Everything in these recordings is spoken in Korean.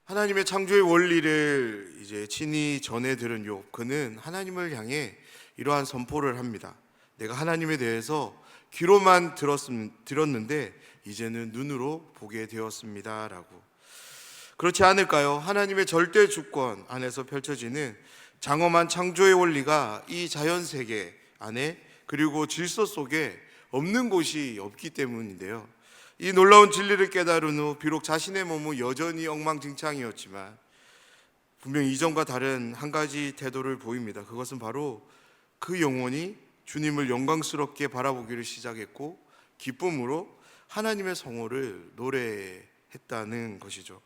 하나님의 창조의 원리를 이제 친히 전해 들은 욥, 그는 하나님을 향해 이러한 선포를 합니다. 내가 하나님에 대해서 귀로만 들었는데 이제는 눈으로 보게 되었습니다라고. 그렇지 않을까요? 하나님의 절대 주권 안에서 펼쳐지는 장엄한 창조의 원리가 이 자연 세계 안에 그리고 질서 속에 없는 곳이 없기 때문인데요. 이 놀라운 진리를 깨달은 후 비록 자신의 몸은 여전히 엉망진창이었지만 분명 이전과 다른 한 가지 태도를 보입니다. 그것은 바로 그 영혼이 주님을 영광스럽게 바라보기를 시작했고 기쁨으로 하나님의 성호를 노래했다는 것이죠.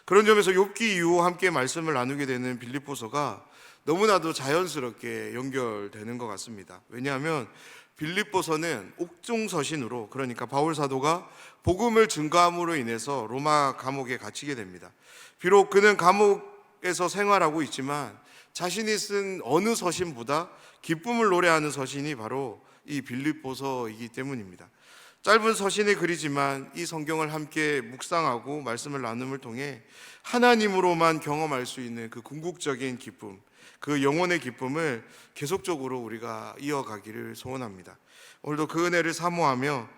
그런 점에서 욥기 이후 함께 말씀을 나누게 되는 빌립보서가 너무나도 자연스럽게 연결되는 것 같습니다. 왜냐하면 빌립보서는 옥중서신으로, 그러니까 바울 사도가 복음을 증거함으로 인해서 로마 감옥에 갇히게 됩니다. 비록 그는 감옥에서 생활하고 있지만 자신이 쓴 어느 서신보다 기쁨을 노래하는 서신이 바로 이 빌립보서이기 때문입니다. 짧은 서신의 글이지만 이 성경을 함께 묵상하고 말씀을 나눔을 통해 하나님으로만 경험할 수 있는 그 궁극적인 기쁨, 그 영혼의 기쁨을 계속적으로 우리가 이어가기를 소원합니다. 오늘도 그 은혜를 사모하며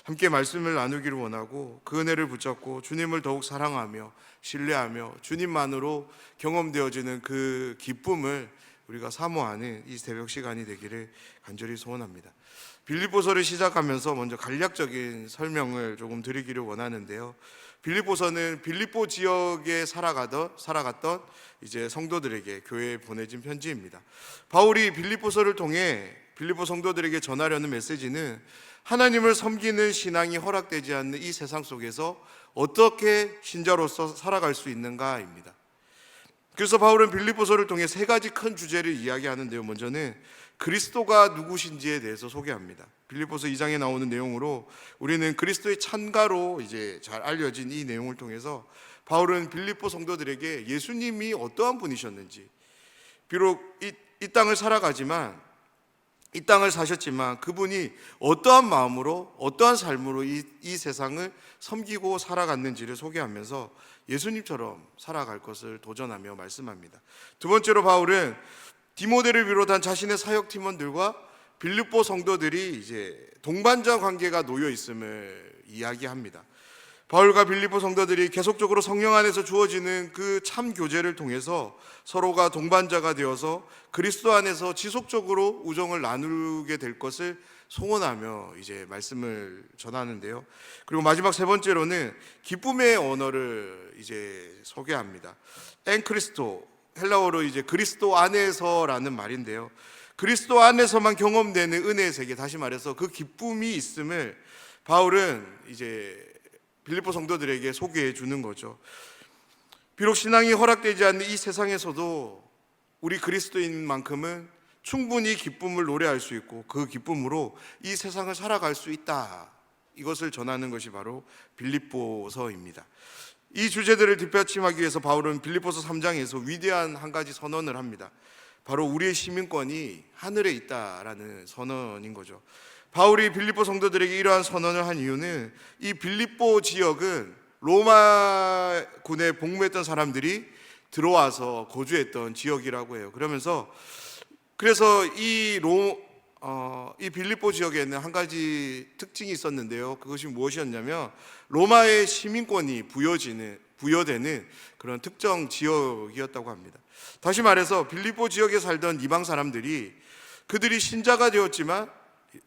함께 말씀을 나누기를 원하고, 그 은혜를 붙잡고 주님을 더욱 사랑하며 신뢰하며 주님만으로 경험되어지는 그 기쁨을 우리가 사모하는 이 새벽 시간이 되기를 간절히 소원합니다. 빌립보서를 시작하면서 먼저 간략적인 설명을 조금 드리기를 원하는데요. 빌립보서는 빌립보 지역에 살아갔던 이제 성도들에게 교회에 보내진 편지입니다. 바울이 빌립보서를 통해 빌립보 성도들에게 전하려는 메시지는 하나님을 섬기는 신앙이 허락되지 않는 이 세상 속에서 어떻게 신자로서 살아갈 수 있는가입니다. 그래서 바울은 빌립보서를 통해 세 가지 큰 주제를 이야기하는데요. 먼저는 그리스도가 누구신지에 대해서 소개합니다. 빌립보서 2장에 나오는 내용으로 우리는 그리스도의 찬가로 이제 잘 알려진 이 내용을 통해서 바울은 빌립보 성도들에게 예수님이 어떠한 분이셨는지, 비록 이 땅을 살아가지만 이 땅을 사셨지만 그분이 어떠한 마음으로 어떠한 삶으로 이 세상을 섬기고 살아갔는지를 소개하면서 예수님처럼 살아갈 것을 도전하며 말씀합니다. 두 번째로 바울은 디모데를 비롯한 자신의 사역 팀원들과 빌립보 성도들이 이제 동반자 관계가 놓여 있음을 이야기합니다. 바울과 빌립보 성도들이 계속적으로 성령 안에서 주어지는 그 참 교제를 통해서 서로가 동반자가 되어서 그리스도 안에서 지속적으로 우정을 나누게 될 것을 소원하며 이제 말씀을 전하는데요. 그리고 마지막 세 번째로는 기쁨의 언어를 이제 소개합니다. 엔크리스토, 헬라어로 이제 그리스도 안에서라는 말인데요. 그리스도 안에서만 경험되는 은혜의 세계, 다시 말해서 그 기쁨이 있음을 바울은 이제 빌립보 성도들에게 소개해 주는 거죠. 비록 신앙이 허락되지 않는 이 세상에서도 우리 그리스도인만큼은 충분히 기쁨을 노래할 수 있고 그 기쁨으로 이 세상을 살아갈 수 있다. 이것을 전하는 것이 바로 빌립보서입니다. 이 주제들을 뒷받침하기 위해서 바울은 빌립보서 3장에서 위대한 한 가지 선언을 합니다. 바로 우리의 시민권이 하늘에 있다라는 선언인 거죠. 바울이 빌립보 성도들에게 이러한 선언을 한 이유는 이 빌립보 지역은 로마군에 복무했던 사람들이 들어와서 거주했던 지역이라고 해요. 그래서 이 빌립보 지역에는 한 가지 특징이 있었는데요. 그것이 무엇이었냐면 로마의 시민권이 부여되는 그런 특정 지역이었다고 합니다. 다시 말해서 빌립보 지역에 살던 이방 사람들이 그들이 신자가 되었지만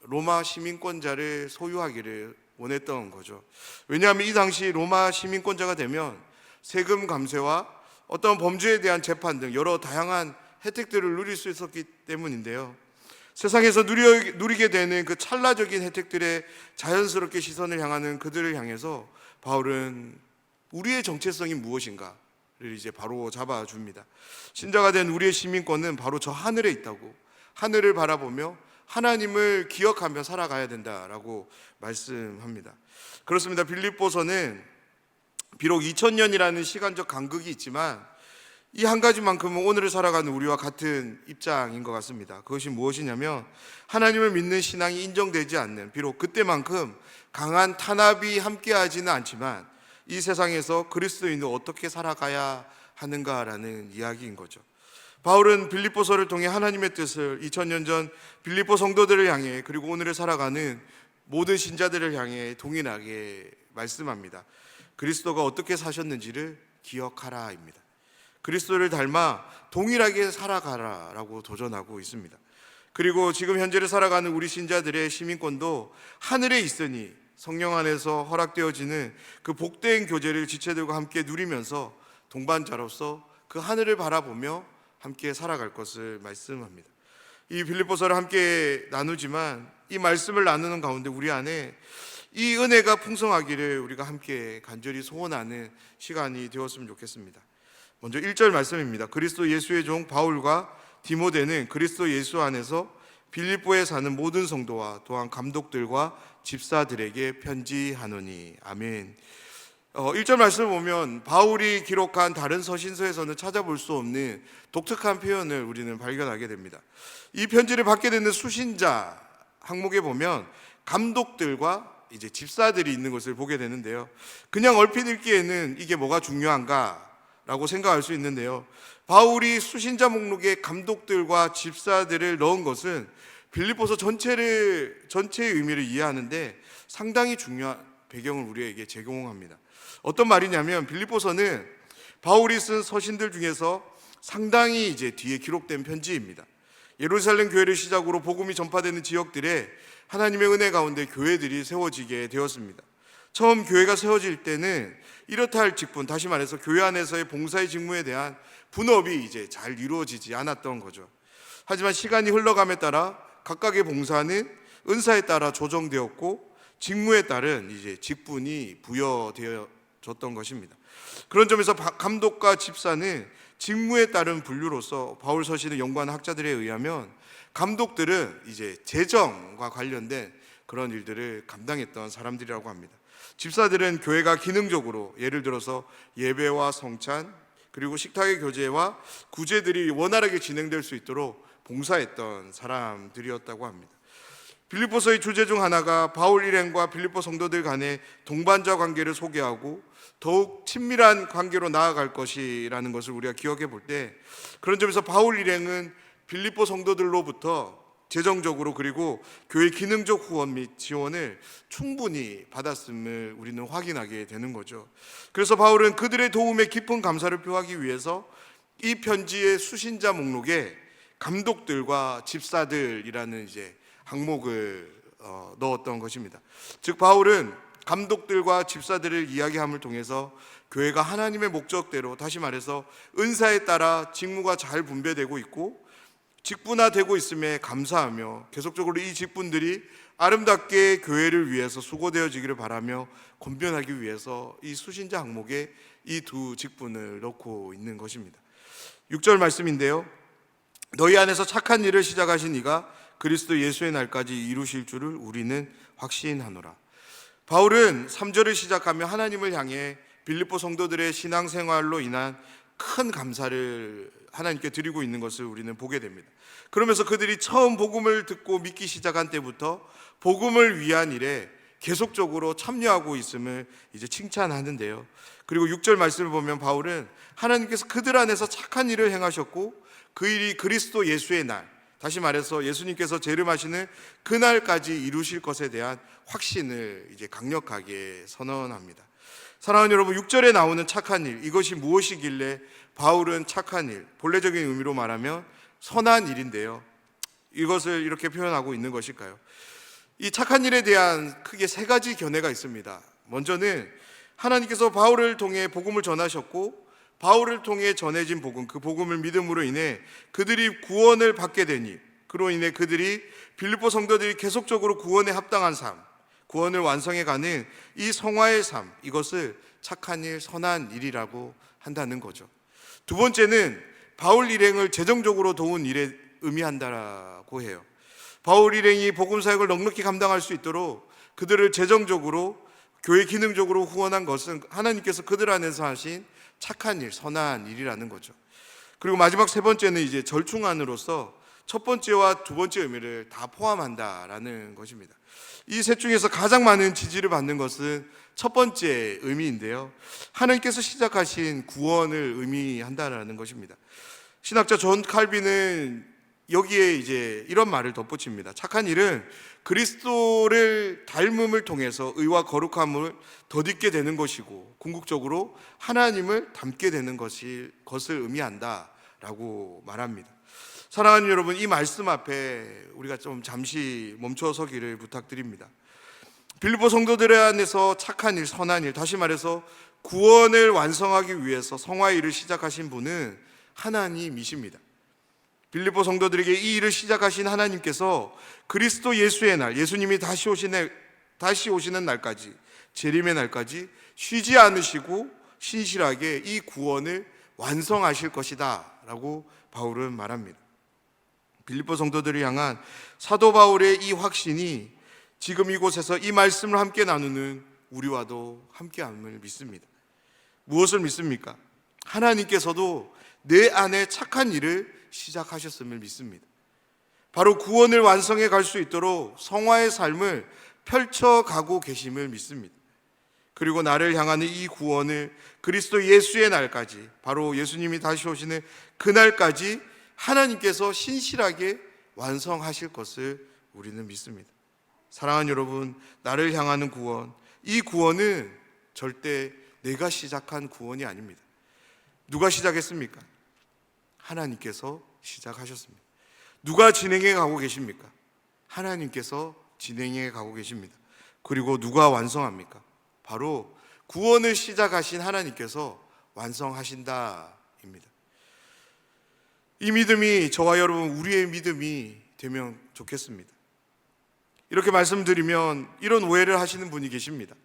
로마 시민권자를 소유하기를 원했던 거죠. 왜냐하면 이 당시 로마 시민권자가 되면 세금 감세와 어떤 범죄에 대한 재판 등 여러 다양한 혜택들을 누릴 수 있었기 때문인데요. 세상에서 누리게 되는 그 찰나적인 혜택들에 자연스럽게 시선을 향하는 그들을 향해서 바울은 우리의 정체성이 무엇인가를 이제 바로 잡아줍니다. 신자가 된 우리의 시민권은 바로 저 하늘에 있다고, 하늘을 바라보며 하나님을 기억하며 살아가야 된다라고 말씀합니다. 그렇습니다. 빌립보서는 비록 2000년이라는 시간적 간극이 있지만 이 한 가지만큼은 오늘을 살아가는 우리와 같은 입장인 것 같습니다. 그것이 무엇이냐면 하나님을 믿는 신앙이 인정되지 않는, 비록 그때만큼 강한 탄압이 함께하지는 않지만 이 세상에서 그리스도인은 어떻게 살아가야 하는가라는 이야기인 거죠. 바울은 빌립보서를 통해 하나님의 뜻을 2000년 전 빌립보 성도들을 향해, 그리고 오늘을 살아가는 모든 신자들을 향해 동일하게 말씀합니다. 그리스도가 어떻게 사셨는지를 기억하라입니다. 그리스도를 닮아 동일하게 살아가라라고 도전하고 있습니다. 그리고 지금 현재를 살아가는 우리 신자들의 시민권도 하늘에 있으니 성령 안에서 허락되어지는 그 복된 교제를 지체들과 함께 누리면서 동반자로서 그 하늘을 바라보며 함께 살아갈 것을 말씀합니다. 이 빌립보서를 함께 나누지만 이 말씀을 나누는 가운데 우리 안에 이 은혜가 풍성하기를 우리가 함께 간절히 소원하는 시간이 되었으면 좋겠습니다. 먼저 1절 말씀입니다. 그리스도 예수의 종 바울과 디모데는 그리스도 예수 안에서 빌립보에 사는 모든 성도와 또한 감독들과 집사들에게 편지하노니. 아멘. 1절 말씀을 보면 바울이 기록한 다른 서신서에서는 찾아볼 수 없는 독특한 표현을 우리는 발견하게 됩니다. 이 편지를 받게 되는 수신자 항목에 보면 감독들과 이제 집사들이 있는 것을 보게 되는데요. 그냥 얼핏 읽기에는 이게 뭐가 중요한가라고 생각할 수 있는데요. 바울이 수신자 목록에 감독들과 집사들을 넣은 것은 빌립보서 전체의 의미를 이해하는데 상당히 중요한 배경을 우리에게 제공합니다. 어떤 말이냐면 빌립보서는 바울이 쓴 서신들 중에서 상당히 이제 뒤에 기록된 편지입니다. 예루살렘 교회를 시작으로 복음이 전파되는 지역들에 하나님의 은혜 가운데 교회들이 세워지게 되었습니다. 처음 교회가 세워질 때는 이렇다 할 직분, 다시 말해서 교회 안에서의 봉사의 직무에 대한 분업이 이제 잘 이루어지지 않았던 거죠. 하지만 시간이 흘러감에 따라 각각의 봉사는 은사에 따라 조정되었고 직무에 따른 이제 직분이 부여되어졌던 것입니다. 그런 점에서 감독과 집사는 직무에 따른 분류로서 바울 서신을 연구하는 학자들에 의하면 감독들은 이제 재정과 관련된 그런 일들을 감당했던 사람들이라고 합니다. 집사들은 교회가 기능적으로 예를 들어서 예배와 성찬 그리고 식탁의 교제와 구제들이 원활하게 진행될 수 있도록 봉사했던 사람들이었다고 합니다. 빌립보서의 주제 중 하나가 바울 일행과 빌립보 성도들 간의 동반자 관계를 소개하고 더욱 친밀한 관계로 나아갈 것이라는 것을 우리가 기억해 볼 때, 그런 점에서 바울 일행은 빌립보 성도들로부터 재정적으로 그리고 교회 기능적 후원 및 지원을 충분히 받았음을 우리는 확인하게 되는 거죠. 그래서 바울은 그들의 도움에 깊은 감사를 표하기 위해서 이 편지의 수신자 목록에 감독들과 집사들이라는 이제 항목을 넣었던 것입니다. 즉 바울은 감독들과 집사들을 이야기함을 통해서 교회가 하나님의 목적대로, 다시 말해서 은사에 따라 직무가 잘 분배되고 있고 직분화되고 있음에 감사하며 계속적으로 이 직분들이 아름답게 교회를 위해서 수고되어지기를 바라며 권변하기 위해서 이 수신자 항목에 이 두 직분을 넣고 있는 것입니다. 6절 말씀인데요. 너희 안에서 착한 일을 시작하신 이가 그리스도 예수의 날까지 이루실 줄을 우리는 확신하노라. 바울은 3절을 시작하며 하나님을 향해 빌립보 성도들의 신앙생활로 인한 큰 감사를 하나님께 드리고 있는 것을 우리는 보게 됩니다. 그러면서 그들이 처음 복음을 듣고 믿기 시작한 때부터 복음을 위한 일에 계속적으로 참여하고 있음을 이제 칭찬하는데요. 그리고 6절 말씀을 보면 바울은 하나님께서 그들 안에서 착한 일을 행하셨고 그 일이 그리스도 예수의 날, 다시 말해서 예수님께서 재림하시는 그날까지 이루실 것에 대한 확신을 이제 강력하게 선언합니다. 사랑하는 여러분, 6절에 나오는 착한 일, 이것이 무엇이길래 바울은 착한 일, 본래적인 의미로 말하면 선한 일인데요, 이것을 이렇게 표현하고 있는 것일까요? 이 착한 일에 대한 크게 세 가지 견해가 있습니다. 먼저는 하나님께서 바울을 통해 복음을 전하셨고 바울을 통해 전해진 복음, 그 복음을 믿음으로 인해 그들이 구원을 받게 되니, 그로 인해 그들이 빌립보 성도들이 계속적으로 구원에 합당한 삶, 구원을 완성해 가는 이 성화의 삶, 이것을 착한 일, 선한 일이라고 한다는 거죠. 두 번째는 바울 일행을 재정적으로 도운 일에 의미한다라고 해요. 바울 일행이 복음 사역을 넉넉히 감당할 수 있도록 그들을 재정적으로, 교회 기능적으로 후원한 것은 하나님께서 그들 안에서 하신 착한 일, 선한 일이라는 거죠. 그리고 마지막 세 번째는 이제 절충안으로서 첫 번째와 두 번째 의미를 다 포함한다라는 것입니다. 이 셋 중에서 가장 많은 지지를 받는 것은 첫 번째 의미인데요, 하나님께서 시작하신 구원을 의미한다라는 것입니다. 신학자 존 칼빈은 여기에 이제 이런 말을 덧붙입니다. 착한 일은 그리스도를 닮음을 통해서 의와 거룩함을 덧입게 되는 것이고, 궁극적으로 하나님을 닮게 되는 것을 의미한다라고 말합니다. 사랑하는 여러분, 이 말씀 앞에 우리가 좀 잠시 멈춰 서기를 부탁드립니다. 빌립보 성도들 안에서 착한 일, 선한 일, 다시 말해서 구원을 완성하기 위해서 성화의 일을 시작하신 분은 하나님이십니다. 빌립보 성도들에게 이 일을 시작하신 하나님께서 그리스도 예수의 날, 예수님이 다시 오시는 날까지, 재림의 날까지 쉬지 않으시고 신실하게 이 구원을 완성하실 것이다 라고 바울은 말합니다. 빌립보 성도들을 향한 사도 바울의 이 확신이 지금 이곳에서 이 말씀을 함께 나누는 우리와도 함께함을 믿습니다. 무엇을 믿습니까? 하나님께서도 내 안에 착한 일을 시작하셨음을 믿습니다. 바로 구원을 완성해 갈 수 있도록 성화의 삶을 펼쳐가고 계심을 믿습니다. 그리고 나를 향하는 이 구원을 그리스도 예수의 날까지, 바로 예수님이 다시 오시는 그날까지 하나님께서 신실하게 완성하실 것을 우리는 믿습니다. 사랑하는 여러분, 나를 향하는 구원, 이 구원은 절대 내가 시작한 구원이 아닙니다. 누가 시작했습니까? 하나님께서 시작하셨습니다. 누가 진행해 가고 계십니까? 하나님께서 진행해 가고 계십니다. 그리고 누가 완성합니까? 바로 구원을 시작하신 하나님께서 완성하신다입니다. 이 믿음이 저와 여러분 우리의 믿음이 되면 좋겠습니다. 이렇게 말씀드리면 이런 오해를 하시는 분이 계십니다.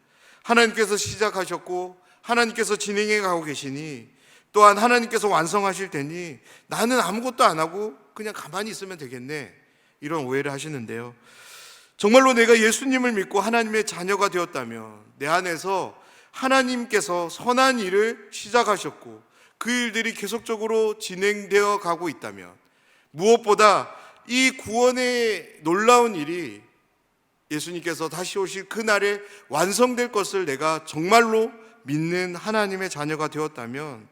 하나님께서 시작하셨고 하나님께서 진행해 가고 계시니, 또한 하나님께서 완성하실 테니 나는 아무것도 안 하고 그냥 가만히 있으면 되겠네, 이런 오해를 하시는데요, 정말로 내가 예수님을 믿고 하나님의 자녀가 되었다면, 내 안에서 하나님께서 선한 일을 시작하셨고 그 일들이 계속적으로 진행되어 가고 있다면, 무엇보다 이 구원의 놀라운 일이 예수님께서 다시 오실 그날에 완성될 것을 내가 정말로 믿는 하나님의 자녀가 되었다면,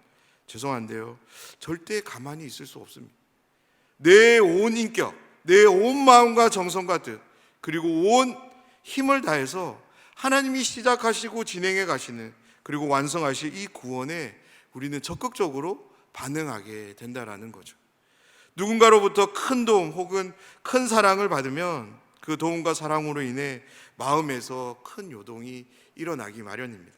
죄송한데요, 절대 가만히 있을 수 없습니다. 내 온 인격, 내 온 마음과 정성과 뜻, 그리고 온 힘을 다해서 하나님이 시작하시고 진행해 가시는, 그리고 완성하실 이 구원에 우리는 적극적으로 반응하게 된다라는 거죠. 누군가로부터 큰 도움 혹은 큰 사랑을 받으면 그 도움과 사랑으로 인해 마음에서 큰 요동이 일어나기 마련입니다.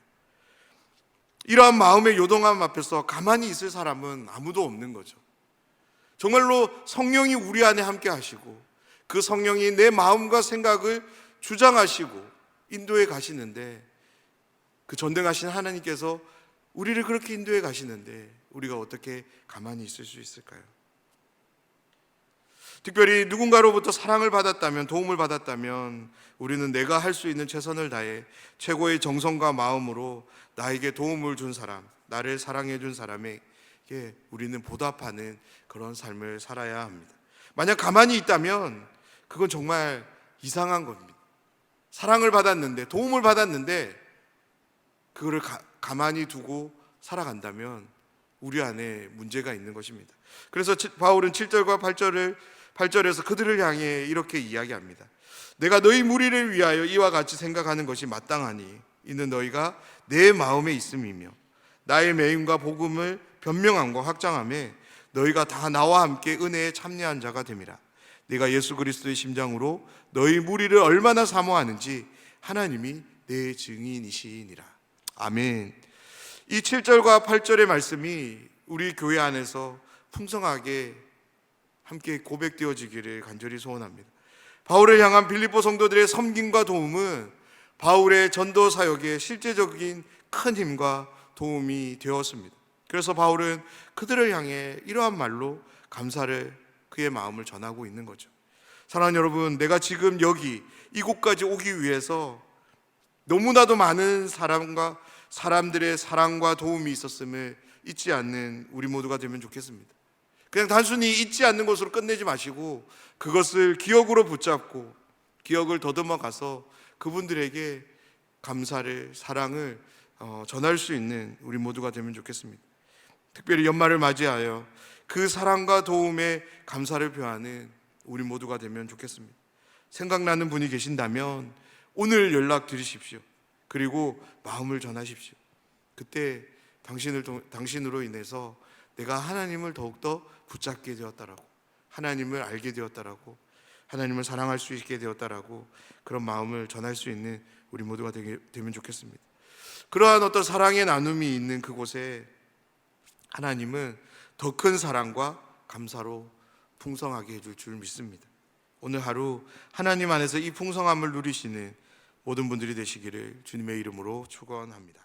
이러한 마음의 요동함 앞에서 가만히 있을 사람은 아무도 없는 거죠. 정말로 성령이 우리 안에 함께 하시고 그 성령이 내 마음과 생각을 주장하시고 인도해 가시는데, 그 전능하신 하나님께서 우리를 그렇게 인도해 가시는데 우리가 어떻게 가만히 있을 수 있을까요? 특별히 누군가로부터 사랑을 받았다면, 도움을 받았다면 우리는 내가 할 수 있는 최선을 다해 최고의 정성과 마음으로 나에게 도움을 준 사람, 나를 사랑해 준 사람에게 우리는 보답하는 그런 삶을 살아야 합니다. 만약 가만히 있다면 그건 정말 이상한 겁니다. 사랑을 받았는데, 도움을 받았는데 그거를 가만히 두고 살아간다면 우리 안에 문제가 있는 것입니다. 그래서 바울은 7절과 8절에서 그들을 향해 이렇게 이야기합니다. 내가 너희 무리를 위하여 이와 같이 생각하는 것이 마땅하니 이는 너희가 내 마음에 있음이며 나의 매임과 복음을 변명함과 확장함에 너희가 다 나와 함께 은혜에 참여한 자가 됨이라. 내가 예수 그리스도의 심장으로 너희 무리를 얼마나 사모하는지 하나님이 내 증인이시니라. 아멘. 이 7절과 8절의 말씀이 우리 교회 안에서 풍성하게 함께 고백되어지기를 간절히 소원합니다. 바울을 향한 빌립보 성도들의 섬김과 도움은 바울의 전도 사역에 실제적인 큰 힘과 도움이 되었습니다. 그래서 바울은 그들을 향해 이러한 말로 감사를, 그의 마음을 전하고 있는 거죠. 사랑하는 여러분, 내가 지금 여기 이곳까지 오기 위해서 너무나도 많은 사람들의 사랑과 도움이 있었음을 잊지 않는 우리 모두가 되면 좋겠습니다. 그냥 단순히 잊지 않는 것으로 끝내지 마시고 그것을 기억으로 붙잡고 기억을 더듬어 가서 그분들에게 감사를, 사랑을 전할 수 있는 우리 모두가 되면 좋겠습니다. 특별히 연말을 맞이하여 그 사랑과 도움에 감사를 표하는 우리 모두가 되면 좋겠습니다. 생각나는 분이 계신다면 오늘 연락 드리십시오. 그리고 마음을 전하십시오. 그때 당신으로 인해서 내가 하나님을 더욱더 붙잡게 되었다라고, 하나님을 알게 되었다라고, 하나님을 사랑할 수 있게 되었다라고 그런 마음을 전할 수 있는 우리 모두가 되면 좋겠습니다. 그러한 어떤 사랑의 나눔이 있는 그곳에 하나님은 더 큰 사랑과 감사로 풍성하게 해줄 줄 믿습니다. 오늘 하루 하나님 안에서 이 풍성함을 누리시는 모든 분들이 되시기를 주님의 이름으로 축원합니다.